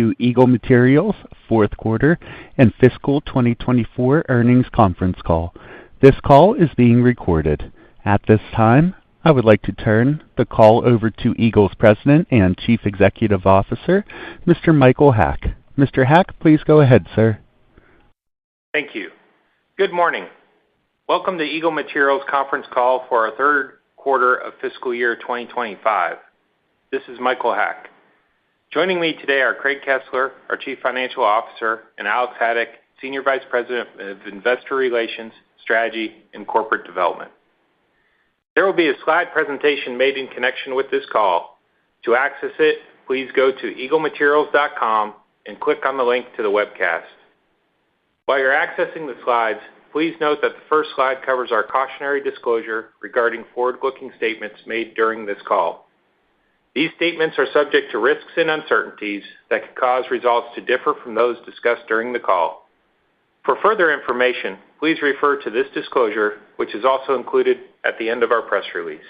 to Eagle Materials fourth quarter and fiscal 2024 earnings conference call. This call is being recorded. At this time, I would like to turn the call over to Eagle's President and Chief Executive Officer, Mr. Michael Haack. Mr. Haack, please go ahead, sir. Thank you. Good morning. Welcome to Eagle Materials conference call for our third quarter of fiscal year 2025. This is Michael Haack. Joining me today are Craig Kesler, our Chief Financial Officer, and Alex Haddock, Senior Vice President of Investor Relations, Strategy, and Corporate Development. There will be a slide presentation made in connection with this call. To access it, please go to eaglematerials.com and click on the link to the webcast. While you're accessing the slides, please note that the first slide covers our cautionary disclosure regarding forward-looking statements made during this call. These statements are subject to risks and uncertainties that could cause results to differ from those discussed during the call. For further information, please refer to this disclosure, which is also included at the end of our press release.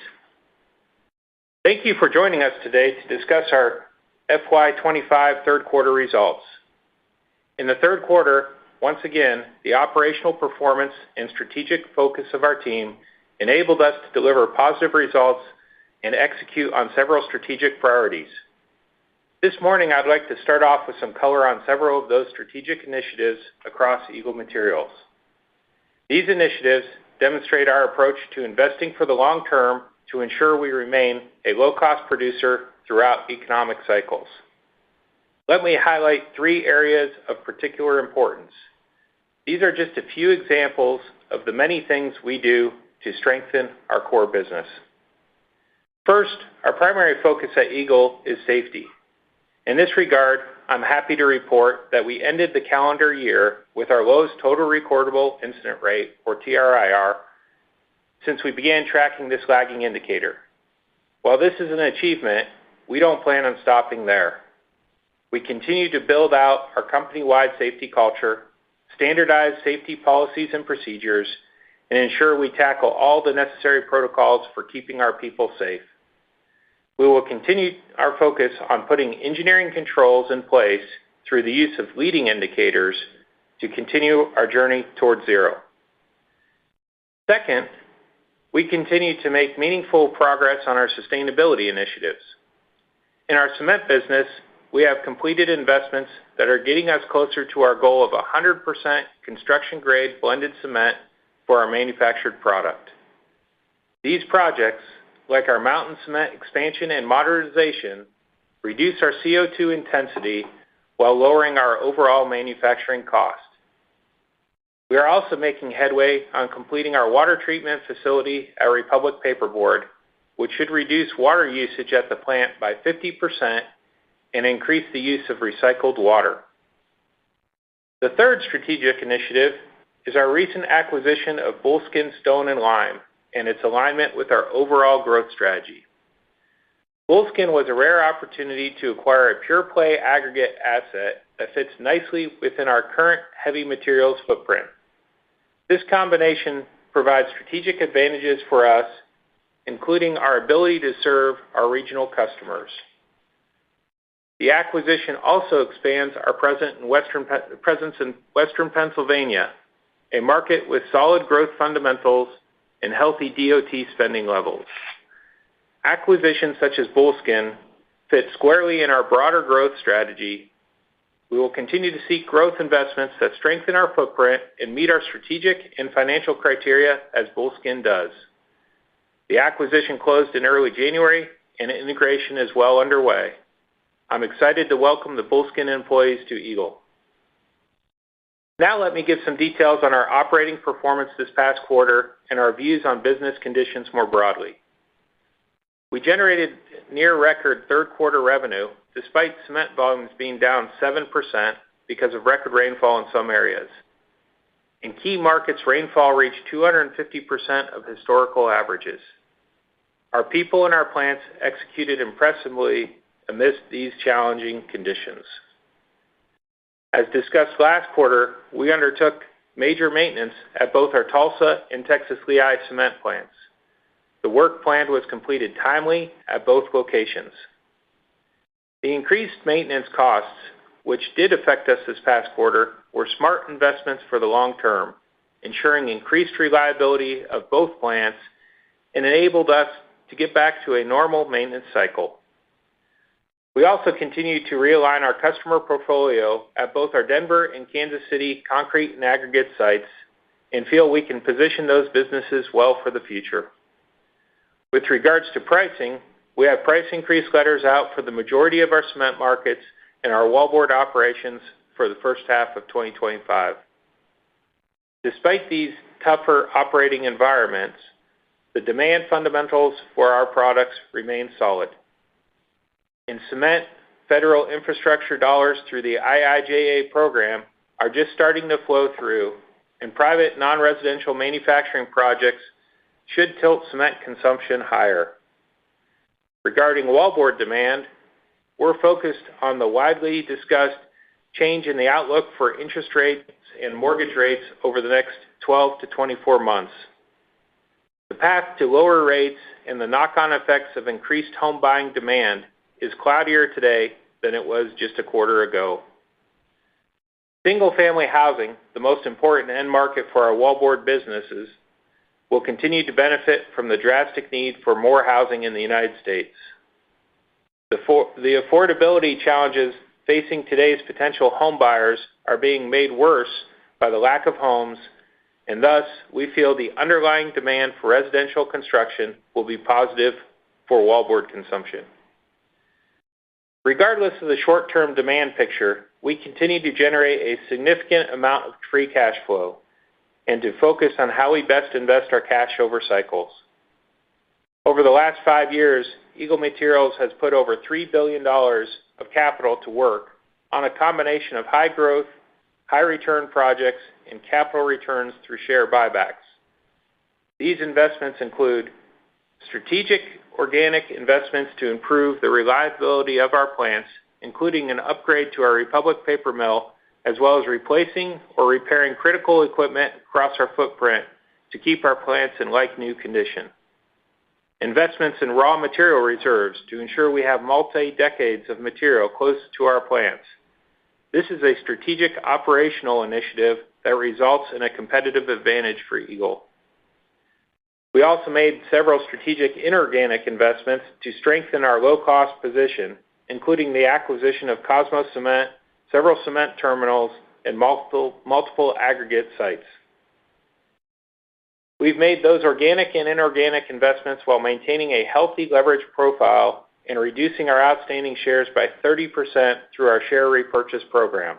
Thank you for joining us today to discuss our FY25 third quarter results. In the third quarter, once again, the operational performance and strategic focus of our team enabled us to deliver positive results and execute on several strategic priorities. This morning, I'd like to start off with some color on several of those strategic initiatives across Eagle Materials. These initiatives demonstrate our approach to investing for the long term to ensure we remain a low-cost producer throughout economic cycles. Let me highlight three areas of particular importance. These are just a few examples of the many things we do to strengthen our core business. First, our primary focus at Eagle is safety. In this regard, I'm happy to report that we ended the calendar year with our lowest total recordable incident rate, or TRIR, since we began tracking this lagging indicator. While this is an achievement, we don't plan on stopping there. We continue to build out our company-wide safety culture, standardize safety policies and procedures, and ensure we tackle all the necessary protocols for keeping our people safe. We will continue our focus on putting engineering controls in place through the use of leading indicators to continue our journey towards zero. Second, we continue to make meaningful progress on our sustainability initiatives. In our cement business, we have completed investments that are getting us closer to our goal of 100% construction-grade blended cement for our manufactured product. These projects, like our Mountain Cement expansion and modernization, reduce our CO2 intensity while lowering our overall manufacturing cost. We are also making headway on completing our water treatment facility at Republic Paperboard, which should reduce water usage at the plant by 50% and increase the use of recycled water. The third strategic initiative is our recent acquisition of Bullskin Stone and Lime and its alignment with our overall growth strategy. Bullskin was a rare opportunity to acquire a pure-play aggregate asset that fits nicely within our current heavy materials footprint. This combination provides strategic advantages for us, including our ability to serve our regional customers. The acquisition also expands our presence in Western Pennsylvania, a market with solid growth fundamentals and healthy DOT spending levels. Acquisitions such as Bullskin fit squarely in our broader growth strategy. We will continue to seek growth investments that strengthen our footprint and meet our strategic and financial criteria as Bullskin does. The acquisition closed in early January, and integration is well underway. I'm excited to welcome the Bullskin employees to Eagle. Now let me give some details on our operating performance this past quarter and our views on business conditions more broadly. We generated near-record third-quarter revenue, despite cement volumes being down 7% because of record rainfall in some areas. In key markets, rainfall reached 250% of historical averages. Our people and our plants executed impressively amidst these challenging conditions. As discussed last quarter, we undertook major maintenance at both our Tulsa and Texas Lehigh cement plants. The work planned was completed timely at both locations. The increased maintenance costs which did affect us this past quarter, were smart investments for the long term, ensuring increased reliability of both plants and enabled us to get back to a normal maintenance cycle. We also continue to realign our customer portfolio at both our Denver and Kansas City concrete and aggregate sites and feel we can position those businesses well for the future. With regards to pricing, we have price increase letters out for the majority of our cement markets and our wallboard operations for the first half of 2025. Despite these tougher operating environments, the demand fundamentals for our products remain solid. In cement, federal infrastructure dollars through the IIJA program are just starting to flow through, and private non-residential manufacturing projects should tilt cement consumption higher. Regarding wallboard demand, we're focused on the widely discussed change in the outlook for interest rates and mortgage rates over the next 12 to 24 months. The path to lower rates and the knock-on effects of increased home buying demand is cloudier today than it was just a quarter ago. Single-family housing, the most important end market for our wallboard businesses, will continue to benefit from the drastic need for more housing in the United States. The affordability challenges facing today's potential home buyers are being made worse by the lack of homes, and thus we feel the underlying demand for residential construction will be positive for wallboard consumption. Regardless of the short-term demand picture, we continue to generate a significant amount of free cash flow and to focus on how we best invest our cash over cycles. Over the last 5 years, Eagle Materials has put over $3 billion of capital to work on a combination of high growth, high return projects, and capital returns through share buybacks. These investments include strategic organic investments to improve the reliability of our plants, including an upgrade to our Republic paper mill, as well as replacing or repairing critical equipment across our footprint to keep our plants in like-new condition. Investments in raw material reserves to ensure we have multi-decades of material close to our plants. This is a strategic operational initiative that results in a competitive advantage for Eagle. We also made several strategic inorganic investments to strengthen our low-cost position, including the acquisition of Cosmos Cement, several cement terminals, and multiple aggregate sites. We've made those organic and inorganic investments while maintaining a healthy leverage profile and reducing our outstanding shares by 30% through our share repurchase program.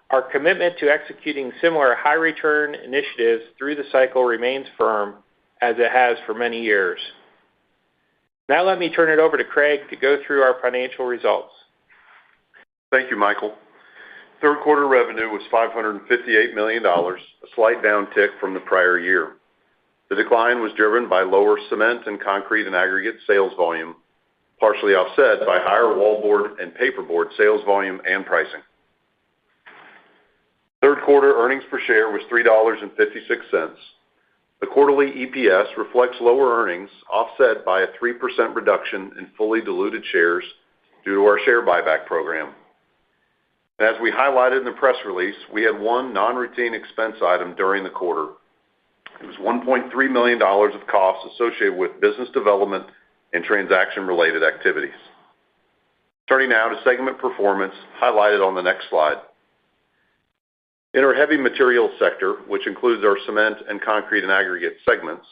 Our commitment to executing similar high-return initiatives through the cycle remains firm, as it has for many years. Now let me turn it over to Craig to go through our financial results. Thank you, Michael. Third quarter revenue was $558 million, a slight downtick from the prior year. The decline was driven by lower cement and concrete and aggregate sales volume, partially offset by higher wallboard and paperboard sales volume and pricing. Third quarter earnings per share was $3.56. The quarterly EPS reflects lower earnings, offset by a 3% reduction in fully diluted shares due to our share buyback program. As we highlighted in the press release, we had one non-routine expense item during the quarter. It was $1.3 million of costs associated with business development and transaction-related activities. Turning now to segment performance, highlighted on the next slide. In our heavy materials sector, which includes our cement and concrete and aggregate segments,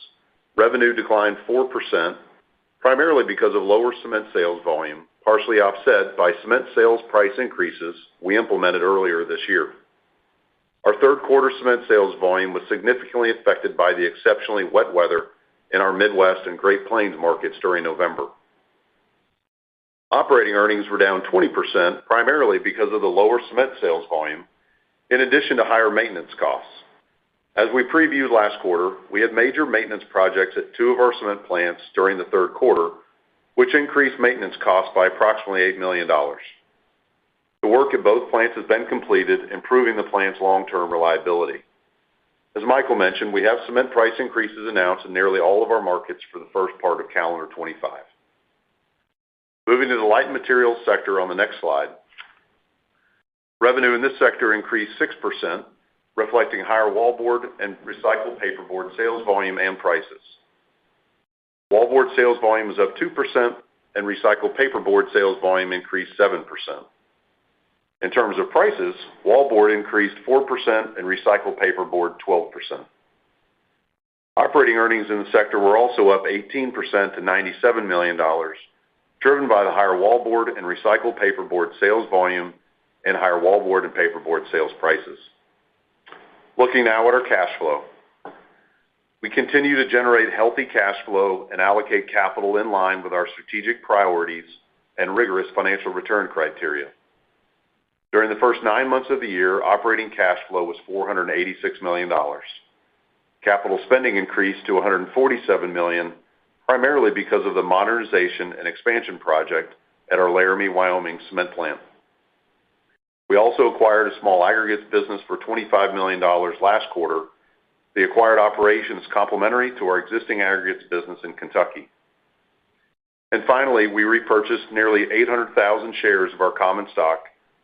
revenue declined 4%, primarily because of lower cement sales volume, partially offset by cement sales price increases we implemented earlier this year. Our third quarter cement sales volume was significantly affected by the exceptionally wet weather in our Midwest and Great Plains markets during November. Operating earnings were down 20%, primarily because of the lower cement sales volume, in addition to higher maintenance costs. As we previewed last quarter, we had major maintenance projects at two of our cement plants during the third quarter, which increased maintenance costs by approximately $8 million. The work at both plants has been completed, improving the plant's long-term reliability. As Michael mentioned, we have cement price increases announced in nearly all of our markets for the first part of calendar 25. Moving to the light materials sector on the next slide, Revenue in this sector increased 6%, reflecting higher wallboard and recycled paperboard sales volume and prices. Wallboard sales volume was up 2%, and recycled paperboard sales volume increased 7%. In terms of prices, wallboard increased 4% and recycled paperboard 12%. Operating earnings in the sector were also up 18% to $97 million, driven by the higher wallboard and recycled paperboard sales volume and higher wallboard and paperboard sales prices. Looking now at our cash flow. We continue to generate healthy cash flow and allocate capital in line with our strategic priorities and rigorous financial return criteria. During the first 9 months of the year, operating cash flow was $486 million. Capital spending increased to $147 million, primarily because of the modernization and expansion project at our Laramie, Wyoming cement plant. We also acquired a small aggregates business for $25 million last quarter. The acquired operation is complementary to our existing aggregates business in Kentucky. And finally, we repurchased nearly 800,000 shares of our common stock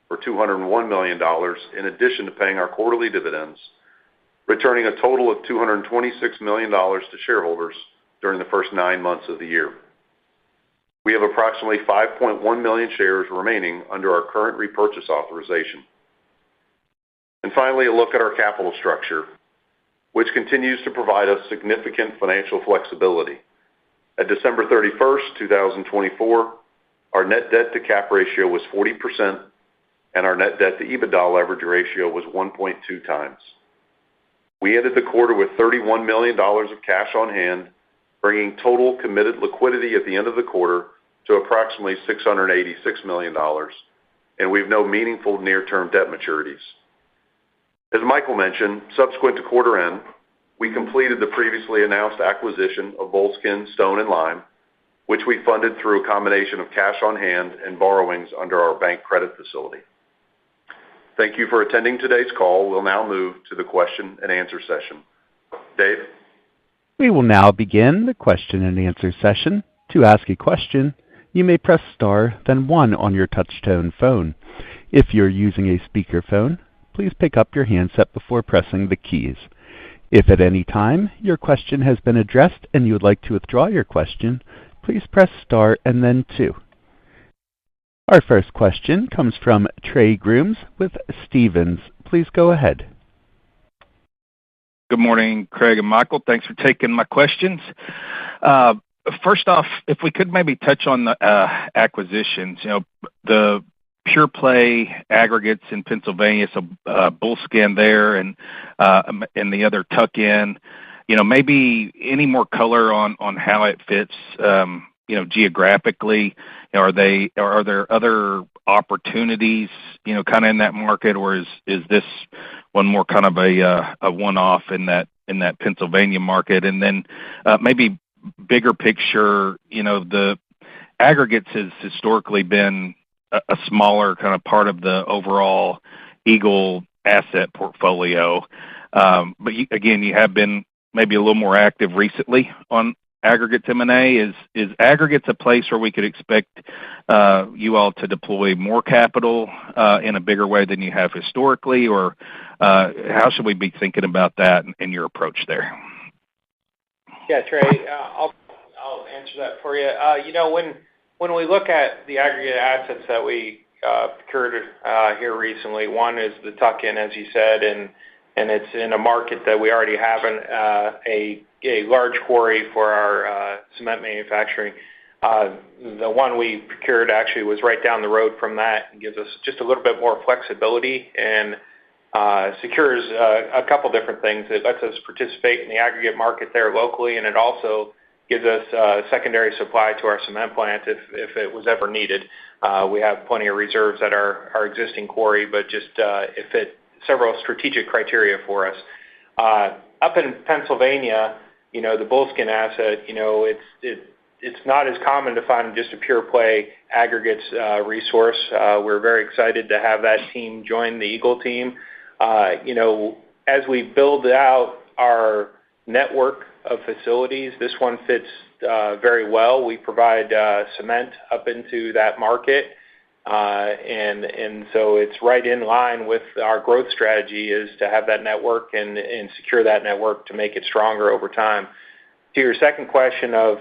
for $201 million in addition to paying our quarterly dividends, returning a total of $226 million to shareholders during the first 9 months of the year. We have approximately 5.1 million shares remaining under our current repurchase authorization. And finally, a look at our capital structure, which continues to provide us significant financial flexibility. At December 31st, 2024, our net debt to cap ratio was 40%, and our net debt to EBITDA leverage ratio was 1.2 times. We ended the quarter with $31 million of cash on hand, bringing total committed liquidity at the end of the quarter to approximately $686 million, and we have no meaningful near-term debt maturities. As Michael mentioned, subsequent to quarter end, we completed the previously announced acquisition of Bullskin Stone & Lime, which we funded through a combination of cash on hand and borrowings under our bank credit facility. Thank you for attending today's call. We'll now move to the question and answer session. Dave? We will now begin the question and answer session. To ask a question, you may press star, then 1 on your touch-tone phone. If you're using a speakerphone, please pick up your handset before pressing the keys. If at any time your question has been addressed and you would like to withdraw your question, please press star and then 2. Our first question comes from Trey Grooms with Stephens. Please go ahead. Good morning, Craig and Michael. Thanks for taking my questions. First off, if we could maybe touch on the acquisitions, the pure play aggregates in Pennsylvania, so Bullskin there and the other tuck-in, maybe any more color on how it fits, geographically. Are there other opportunities, kind of in that market, or is this one more kind of a one-off in that Pennsylvania market? And then maybe bigger picture, the aggregates has historically been a smaller kind of part of the overall Eagle asset portfolio. But again, you have been maybe a little more active recently on aggregates M&A. Is aggregates a place where we could expect you all to deploy more capital in a bigger way than you have historically, or how should we be thinking about that and your approach there? Yeah, Trey, I'll answer that for you. When we look at the aggregate assets that we procured here recently, one is the tuck-in, as you said, and it's in a market that we already have a large quarry for our cement manufacturing. The one we procured actually was right down the road from that and gives us just a little bit more flexibility and secures a couple different things. It lets us participate in the aggregate market there locally, and it also gives us secondary supply to our cement plant if it was ever needed. We have plenty of reserves at our existing quarry, but just it fit several strategic criteria for us. Up in Pennsylvania, the Bullskin asset, it's not as common to find just a pure play aggregates resource. We're very excited to have that team join the Eagle team. As we build out our network of facilities, this one fits very well. We provide cement up into that market, And so it's right in line with our growth strategy is to have that network and secure that network to make it stronger over time. To your second question of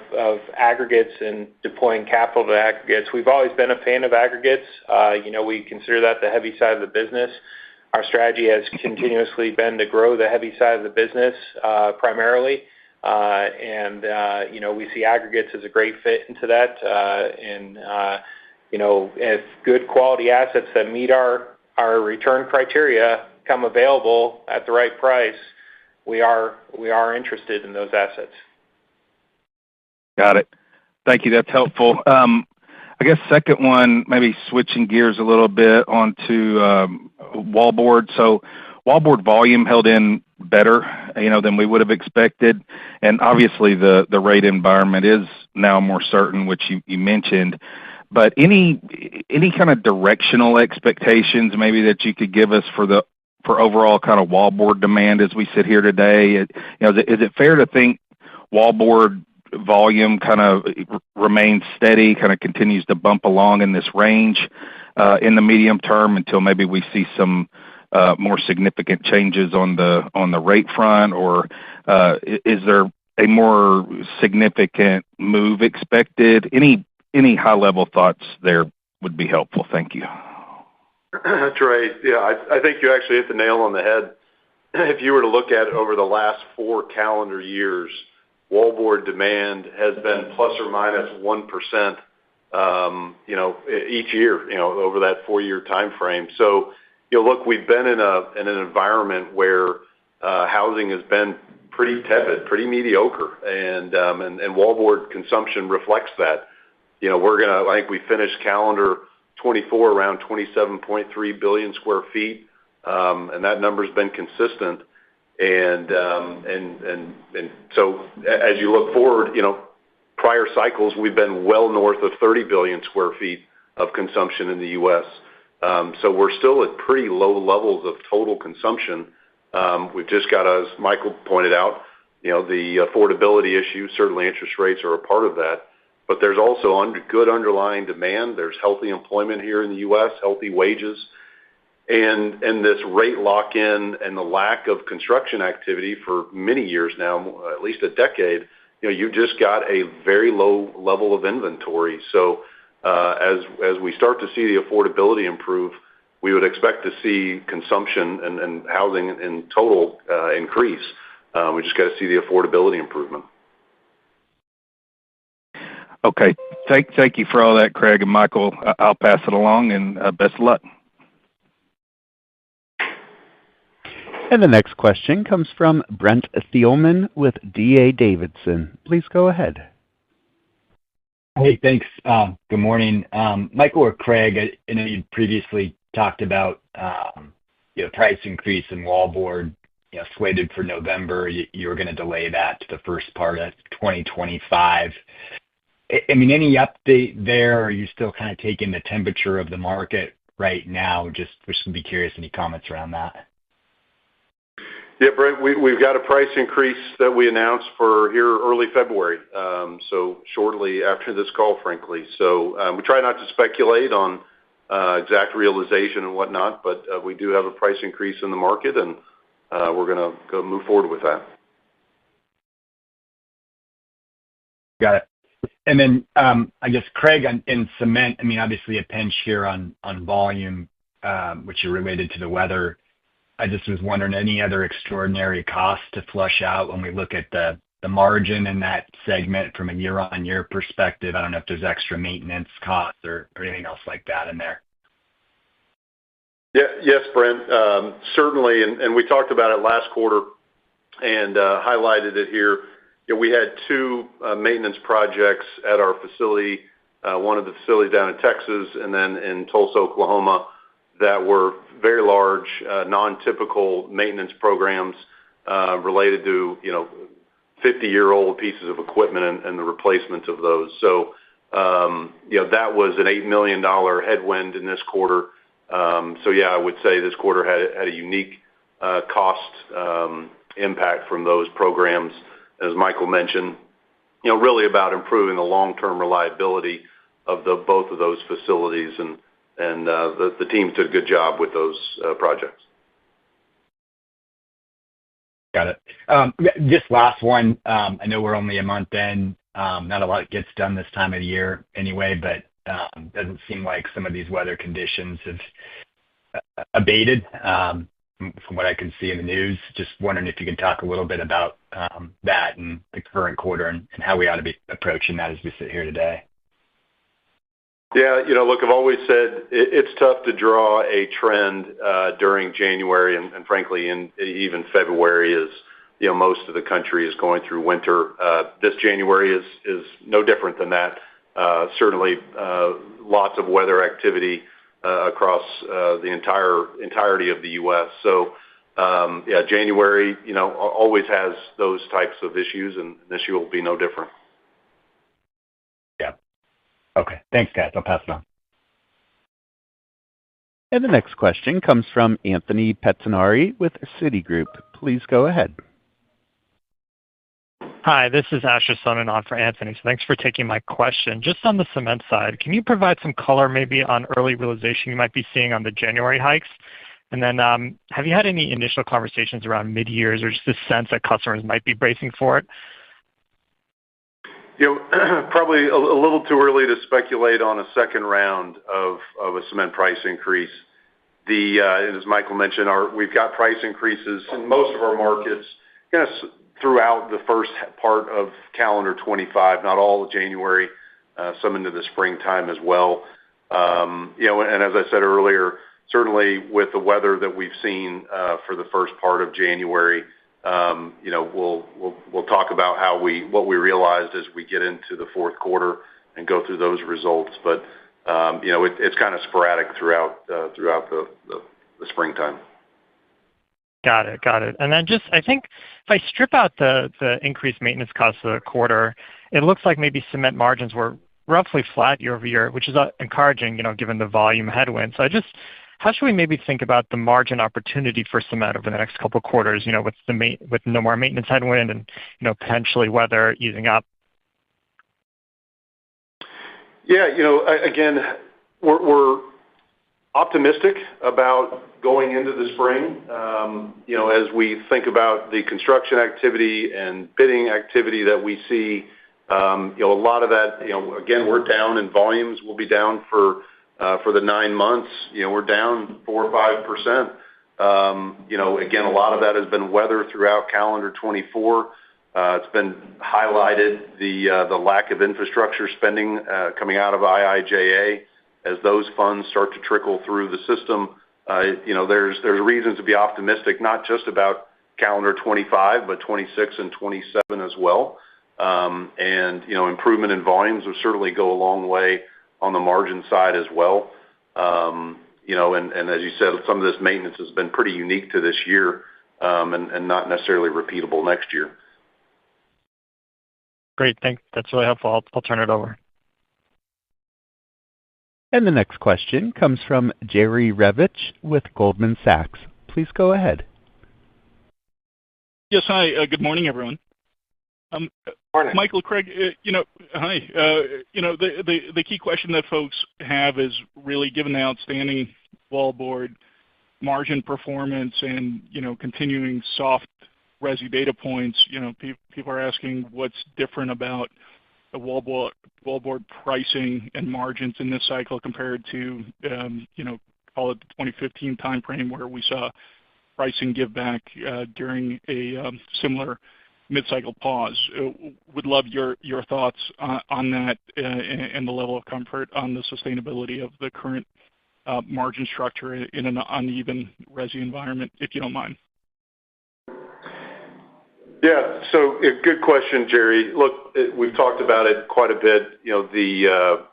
aggregates and deploying capital to aggregates, we've always been a fan of aggregates. We consider that the heavy side of the business. Our strategy has continuously been to grow the heavy side of the business primarily. We see aggregates as a great fit into that. If good quality assets that meet our return criteria come available at the right price, we are interested in those assets. Got it. Thank you. That's helpful. I guess second one, maybe switching gears a little bit onto wallboard. So wallboard volume held in better, than we would have expected, and obviously the rate environment is now more certain, which you mentioned. But any kind of directional expectations maybe that you could give us for overall kind of wallboard demand as we sit here today? Is it fair to think wallboard volume kind of remains steady, kind of continues to bump along in this range in the medium term until maybe we see some more significant changes on the rate front, or is there a more significant move expected? Any high level thoughts there would be helpful. Thank you. Trey, yeah, I think you actually hit the nail on the head. If you were to look at over the last 4 calendar years, wallboard demand has been plus or minus 1%, each year, over that 4-year time frame. So, look, we've been in an environment where housing has been pretty tepid, pretty mediocre, and wallboard consumption reflects that. I think we finished calendar 24 around 27.3 billion square feet, and that number's been consistent. And so as you look forward, prior cycles, we've been well north of 30 billion square feet of consumption in the U.S. So we're still at pretty low levels of total consumption. We've just got, as Michael pointed out, the affordability issue. Certainly interest rates are a part of that. But there's also good underlying demand. There's healthy employment here in the U.S., healthy wages. And this rate lock-in and the lack of construction activity for many years now, at least a decade, you just got a very low level of inventory. So as we start to see the affordability improve, we would expect to see consumption and housing in total increase. We just got to see the affordability improvement. Okay. Thank you for all that, Craig and Michael. I'll pass it along, and best of luck. And the next question comes from Brent Thielman with D.A. Davidson. Please go ahead. Hey, thanks. Good morning. Michael or Craig, I know you previously talked about price increase in wallboard, slated for November. You were going to delay that to the first part of 2025. I mean, any update there? Or are you still kind of taking the temperature of the market right now? Just would be curious, any comments around that? Yeah, Brent, we've got a price increase that we announced for here early February, so shortly after this call, frankly. So we try not to speculate on exact realization and whatnot, but we do have a price increase in the market, and we're going to go move forward with that. Got it. And then I guess, Craig, in cement, I mean, obviously a pinch here on volume, which are related to the weather. I just was wondering, any other extraordinary costs to flush out when we look at the margin in that segment from a year-on-year perspective? I don't know if there's extra maintenance costs or anything else like that in there. Yeah, yes, Brent, certainly, and we talked about it last quarter and highlighted it here. We had 2 maintenance projects at our facility, one of the facilities down in Texas and then in Tulsa, Oklahoma, that were very large, non-typical maintenance programs related to 50-year-old pieces of equipment and the replacement of those. So that was an $8 million headwind in this quarter. So yeah, I would say this quarter had a unique cost impact from those programs, as Michael mentioned. Really about improving the long-term reliability of both of those facilities. And the team did a good job with those projects. Got it. Just last one. I know we're only a month in. Not a lot gets done this time of the year anyway, but doesn't seem like some of these weather conditions have abated from what I can see in the news. Just wondering if you can talk a little bit about that and the current quarter and how we ought to be approaching that as we sit here today. Yeah, look, I've always said it's tough to draw a trend during January and frankly, in even February, as most of the country is going through winter. This January is no different than that. Certainly, lots of weather activity across the entirety of the U.S. So, yeah, January, always has those types of issues, and this year will be no different. Okay. Thanks, guys. I'll pass it on. And the next question comes from Anthony Pettinari with Citigroup. Please go ahead. Hi, this is Asher Sonnen on for Anthony. So thanks for taking my question. Just on the cement side, can you provide some color maybe on early realization you might be seeing on the January hikes? And then have you had any initial conversations around mid-years or just a sense that customers might be bracing for it? Probably a little too early to speculate on a second round of a cement price increase. As Michael mentioned, we've got price increases in most of our markets throughout the first part of calendar 25, not all of January, some into the springtime as well. And as I said earlier, certainly with the weather that we've seen for the first part of January, we'll talk about what we realized as we get into the fourth quarter and go through those results. But it's kind of sporadic throughout the springtime. Got it. And then just, I think if I strip out the increased maintenance costs of the quarter, it looks like maybe cement margins were roughly flat year over year, which is encouraging, given the volume headwind. So how should we maybe think about the margin opportunity for cement over the next couple of quarters, with no more maintenance headwind and, potentially weather easing up? Yeah, again, we're optimistic about going into the spring. As we think about the construction activity and bidding activity that we see, a lot of that, again, we're down in volumes. We'll be down for the 9 months. We're down 4 or 5%. Again, a lot of that has been weather throughout calendar 24. It's been highlighted the lack of infrastructure spending coming out of IIJA. As those funds start to trickle through the system, there's reasons to be optimistic, not just about calendar 25, but 26 and 27 as well. And improvement in volumes will certainly go a long way on the margin side as well. And as you said, some of this maintenance has been pretty unique to this year, and not necessarily repeatable next year. Great. Thanks. That's really helpful. I'll turn it over. And the next question comes from Jerry Revich with Goldman Sachs. Please go ahead. Yes, hi. Good morning, everyone. Morning. Michael, Craig, hi. The key question that folks have is really, given the outstanding wallboard margin performance and, continuing soft resi data points, people are asking what's different about the wallboard pricing and margins in this cycle compared to, call it the 2015 timeframe where we saw pricing give back during a similar mid-cycle pause. Would love your thoughts on that and the level of comfort on the sustainability of the current margin structure in an uneven resi environment, if you don't mind. Yeah, so good question, Jerry. Look, we've talked about it quite a bit. The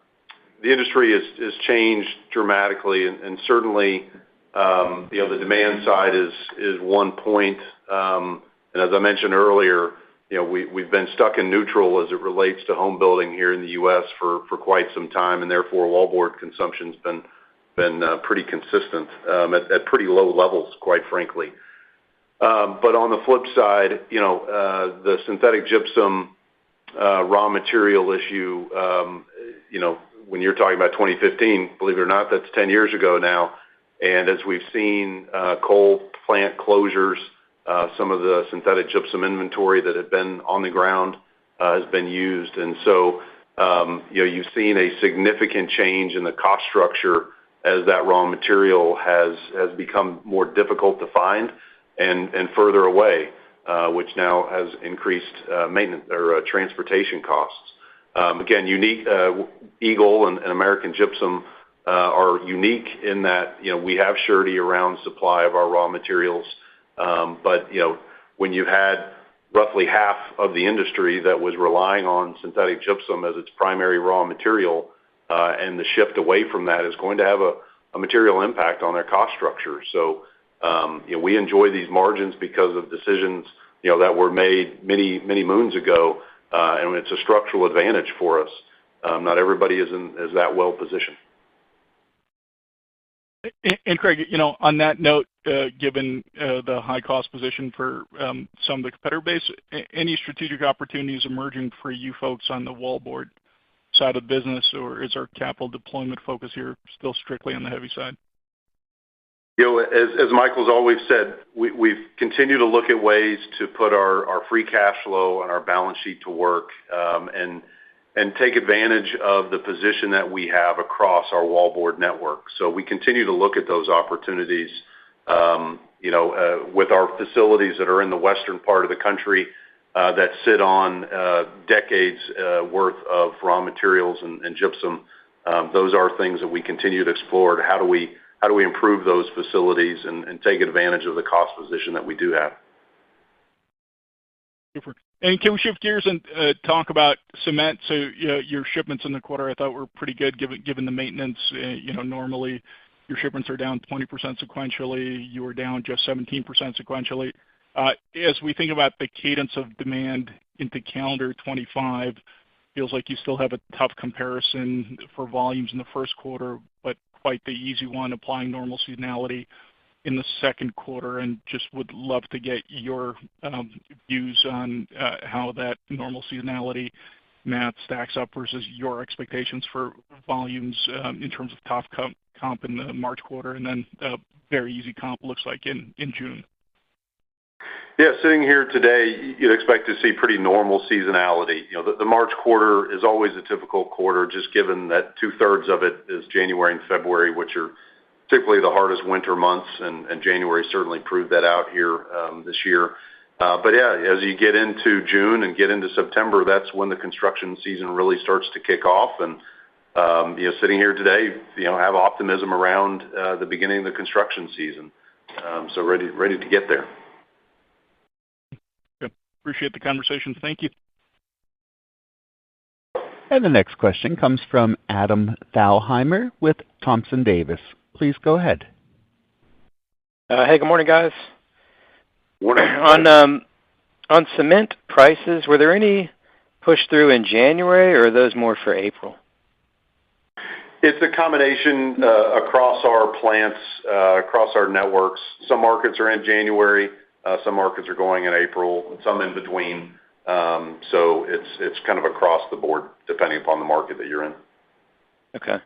industry has changed dramatically, and certainly, the demand side is one point. And as I mentioned earlier, we've been stuck in neutral as it relates to home building here in the U.S. for quite some time, and therefore wallboard consumption's been pretty consistent at pretty low levels, quite frankly. But on the flip side, the synthetic gypsum raw material issue, when you're talking about 2015, believe it or not, that's 10 years ago now. And as we've seen coal plant closures, some of the synthetic gypsum inventory that had been on the ground has been used. And so, you've seen a significant change in the cost structure as that raw material has become more difficult to find and further away, which now has increased maintenance or transportation costs. Again, unique Eagle and American Gypsum are unique in that we have surety around supply of our raw materials. But when you had roughly half of the industry that was relying on synthetic gypsum as its primary raw material, and the shift away from that is going to have a material impact on their cost structure. So we enjoy these margins because of decisions that were made many moons ago, and it's a structural advantage for us. Not everybody is that well positioned. And Craig, on that note, given the high cost position for some of the competitor base, any strategic opportunities emerging for you folks on the wallboard side of the business, or is our capital deployment focus here still strictly on the heavy side? As Michael's always said, we've continued to look at ways to put our free cash flow and our balance sheet to work, and take advantage of the position that we have across our wallboard network. So we continue to look at those opportunities, with our facilities that are in the western part of the country, that sit on decades worth of raw materials and gypsum. Those are things that we continue to explore. How do we improve those facilities and take advantage of the cost position that we do have? Super. And can we shift gears and talk about cement? So your shipments in the quarter I thought were pretty good given the maintenance. Normally your shipments are down 20% sequentially. You were down just 17% sequentially. As we think about the cadence of demand into calendar 25, feels like you still have a tough comparison for volumes in the first quarter, but quite the easy one applying normal seasonality in the second quarter, and just would love to get your views on how that normal seasonality math stacks up versus your expectations for volumes in terms of tough comp in the March quarter, and then very easy comp looks like in June. Yeah, sitting here today, you'd expect to see pretty normal seasonality. The March quarter is always a difficult quarter, just given that 2/3 of it is January and February, which are typically the hardest winter months, and January certainly proved that out here this year. But yeah, as you get into June and get into September, that's when the construction season really starts to kick off. And sitting here today, have optimism around the beginning of the construction season. So ready to get there. Good. Appreciate the conversation. Thank you. And the next question comes from Adam Thalhimer with Thompson Davis. Please go ahead. Hey, good morning, guys. Morning. On cement prices, were there any push through in January, or are those more for April? It's a combination across our plants, across our networks. Some markets are in January, some markets are going in April, some in between. So it's kind of across the board, depending upon the market that you're in. Okay.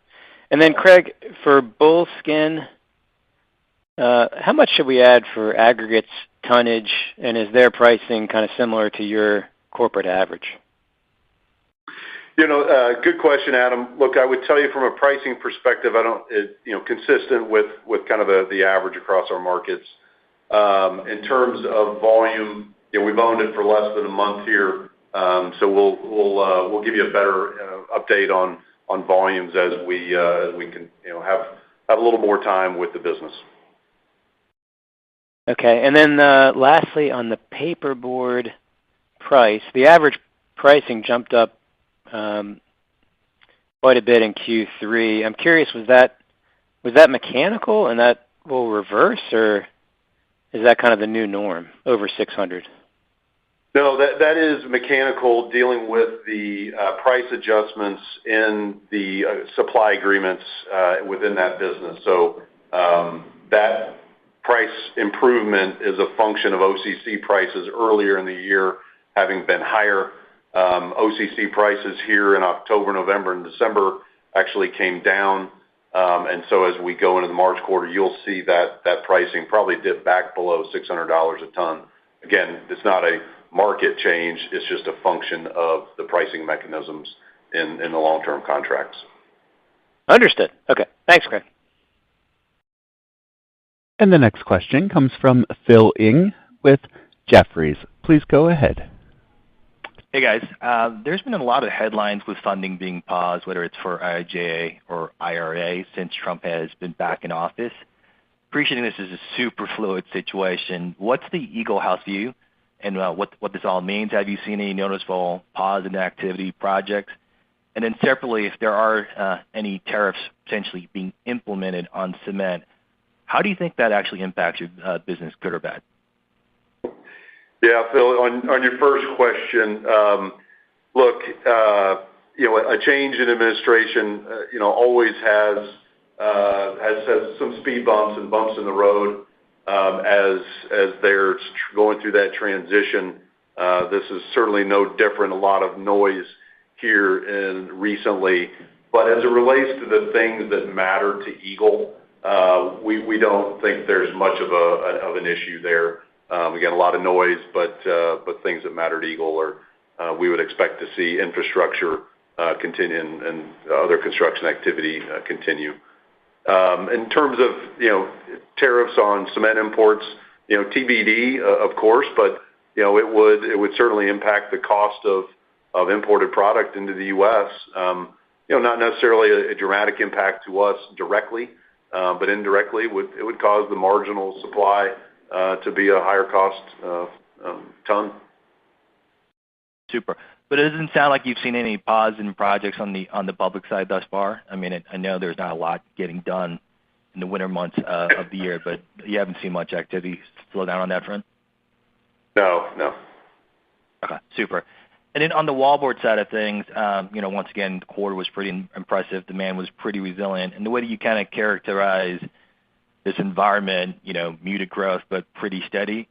And then, Craig, for Bullskin, how much should we add for aggregates tonnage, and is their pricing kind of similar to your corporate average? Good question, Adam. Look, I would tell you from a pricing perspective, consistent with kind of the average across our markets. In terms of volume, we've owned it for less than a month here, so we'll give you a better update on volumes as we can have a little more time with the business. Okay. And then lastly, on the paperboard price, the average pricing jumped up quite a bit in Q3. I'm curious, was that mechanical and that will reverse, or is that kind of the new norm over 600? No, that is mechanical, dealing with the price adjustments in the supply agreements within that business. So that price improvement is a function of OCC prices earlier in the year having been higher. OCC prices here in October, November, and December actually came down. And so as we go into the March quarter, you'll see that pricing probably dip back below $600 a ton. Again, it's not a market change. It's just a function of the pricing mechanisms in the long-term contracts. Understood. Okay. Thanks, Craig. And the next question comes from Phil Ng with Jefferies. Please go ahead. Hey, guys. There's been a lot of headlines with funding being paused, whether it's for IIJA or IRA, since Trump has been back in office. Appreciating this is a super fluid situation, what's the Eagle House view and what this all means? Have you seen any noticeable pause in activity projects? And then separately, if there are any tariffs potentially being implemented on cement, how do you think that actually impacts your business, good or bad? Yeah, Phil, on your first question, look, a change in administration, always has some speed bumps and bumps in the road as they're going through that transition. This is certainly no different. A lot of noise here recently, but as it relates to the things that matter to Eagle, we don't think there's much of an issue there. Again, a lot of noise, but things that matter to Eagle are we would expect to see infrastructure continue and other construction activity continue. In terms of tariffs on cement imports, TBD, of course, but it would certainly impact the cost of imported product into the U.S. Not necessarily a dramatic impact to us directly, but indirectly it would cause the marginal supply to be a higher cost ton. Super. But it doesn't sound like you've seen any pause in projects on the public side thus far. I mean, I know there's not a lot getting done in the winter months of the year, but you haven't seen much activity slow down on that front? No. Okay, super. And then on the wallboard side of things, once again, the quarter was pretty impressive. Demand was pretty resilient. And the way that you kind of characterize this environment, muted growth, but pretty steady.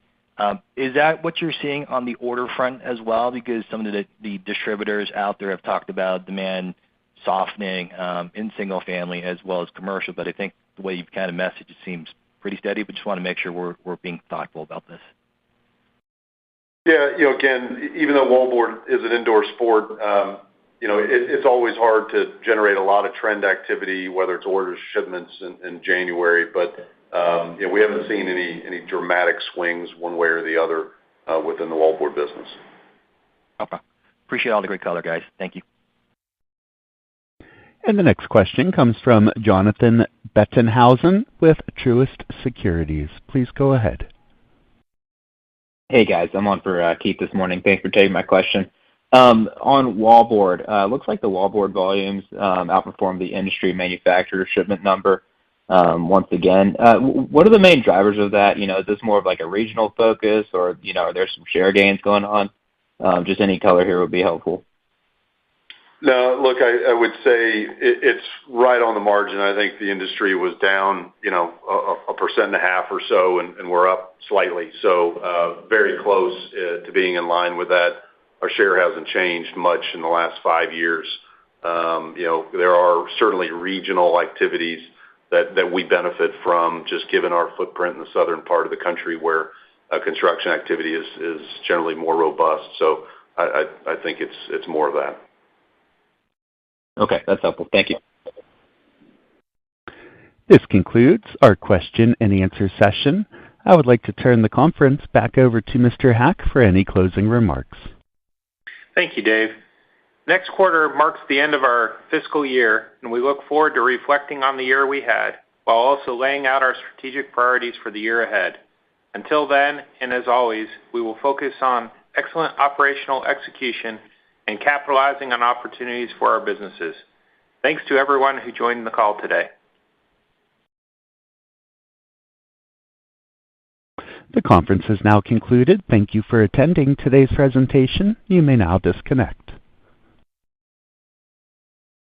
Is that what you're seeing on the order front as well? Because some of the distributors out there have talked about demand softening in single family as well as commercial, but I think the way you've kind of messaged it seems pretty steady, but just want to make sure we're being thoughtful about this. Yeah, again, even though wallboard is an indoor sport, it's always hard to generate a lot of trend activity, whether it's orders, shipments in January, but we haven't seen any dramatic swings one way or the other within the wallboard business. Okay. Appreciate all the great color, guys. Thank you. And the next question comes from Jonathan Bettenhausen with Truist Securities. Please go ahead. Hey, guys. I'm on for Keith this morning. Thanks for taking my question. On wallboard, looks like the wallboard volumes outperformed the industry manufacturer shipment number once again. What are the main drivers of that? Is this more of like a regional focus or, are there some share gains going on? Just any color here would be helpful. No, look, I would say it's right on the margin. I think the industry was down, 1.5% or so, and we're up slightly. So very close to being in line with that. Our share hasn't changed much in the last 5 years. There are certainly regional activities that we benefit from, just given our footprint in the southern part of the country where construction activity is generally more robust. So I think it's more of that. Okay, that's helpful. Thank you. This concludes our question and answer session. I would like to turn the conference back over to Mr. Hack for any closing remarks. Thank you, Dave. Next quarter marks the end of our fiscal year, and we look forward to reflecting on the year we had, while also laying out our strategic priorities for the year ahead. Until then, and as always, we will focus on excellent operational execution and capitalizing on opportunities for our businesses. Thanks to everyone who joined the call today. The conference is now concluded. Thank you for attending today's presentation. You may now disconnect.